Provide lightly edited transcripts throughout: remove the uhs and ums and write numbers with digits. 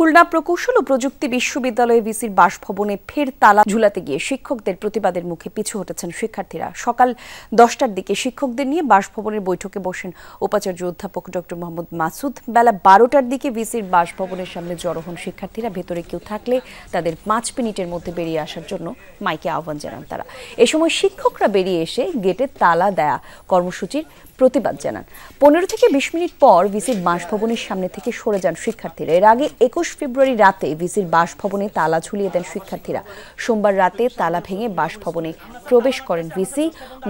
খুলনা প্রকৌশল ও প্রযুক্তি বিশ্ববিদ্যালয়ে ভিসির বাসভবনে ফের তালা ঝুলাতে গিয়ে শিক্ষকদের প্রতিবাদের মুখে পিছু হটেছেন শিক্ষার্থীরা। সকাল 10টার দিকে শিক্ষকদের নিয়ে বাসভবনের বৈঠকে বসেন উপাচার্য অধ্যাপক ডক্টর মোহাম্মদ মাসুদ। বেলা 12টার দিকে ভিসির বাসভবনের সামনে জড়ো হন শিক্ষার্থীরা। ভেতরে কেউ থাকলে তাদের 5 মিনিটের মধ্যে বেরিয়ে আসার জন্য মাইকে আহ্বান জানান তারা। এ সময় শিক্ষকরা বেরিয়ে এসে গেটে তালা দেয়া কর্মসূচির প্রতিবাদ জানান। 15 থেকে 20 মিনিট পর ভিসির বাসভবনের সামনে থেকে সরে যান শিক্ষার্থীরা। এর আগে 21 ফেব্রুয়ারি রাতে ভিসির বাসভবনে তালা ঝুলিয়ে দেন শিক্ষার্থীরা। সোমবার রাতে তালা ভেঙে বাসভবনে প্রবেশ করেন ভিসি।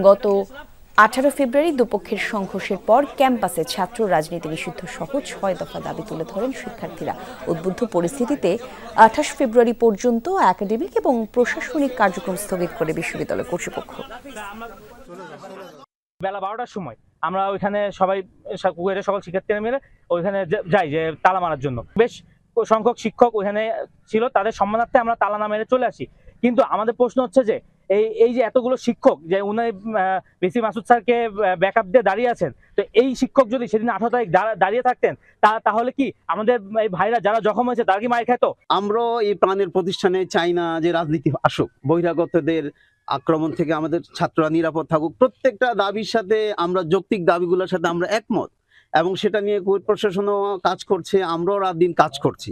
গত 18 ফেব্রুয়ারি দুপক্ষের সংঘর্ষের পর ক্যাম্পাসে ছাত্র রাজনীতি নিষিদ্ধ সহ 6 দফা দাবি তুলে ধরেন শিক্ষার্থীরা। উদ্বুদ্ধ পরিস্থিতিতে 28 ফেব্রুয়ারি পর্যন্ত একাডেমিক এবং প্রশাসনিক কার্যক্রম স্থগিত করে বিশ্ববিদ্যালয় কর্তৃপক্ষ। বেলা 12টার সময় আমরা ওইখানে সবাই সকল শিক্ষার্থীরা মিলে ওইখানে যাই যে তালা মারার জন্য। বেশ সংখ্যক শিক্ষক ওইখানে ছিল, তাদের সম্মানার্থে আমরা তালা না মেরে চলে আসি। কিন্তু আমাদের প্রশ্ন হচ্ছে যে এই যে এতগুলো শিক্ষক যে উনি ভিসি মাসুদ স্যারকে ব্যাকআপ দিয়ে দাঁড়িয়ে আছেন, তো এই শিক্ষক যদি সেদিন 18 তারিখ দাঁড়িয়ে থাকতেন তাহলে কি আমাদের এই ভাইরা যারা জখম হয়েছে তারা কি মার খেত? আমরা এই প্রাণের প্রতিষ্ঠানে চাই না যে রাজনীতি আসুক, বহিরাগতদের আক্রমণ থেকে আমাদের ছাত্ররা নিরাপদ থাকুক। প্রত্যেকটা দাবির সাথে আমরা যৌক্তিক দাবিগুলোর সাথে আমরা একমত এবং সেটা নিয়ে কোর্ট প্রশাসনও কাজ করছে, আমরাও রাত দিন কাজ করছি।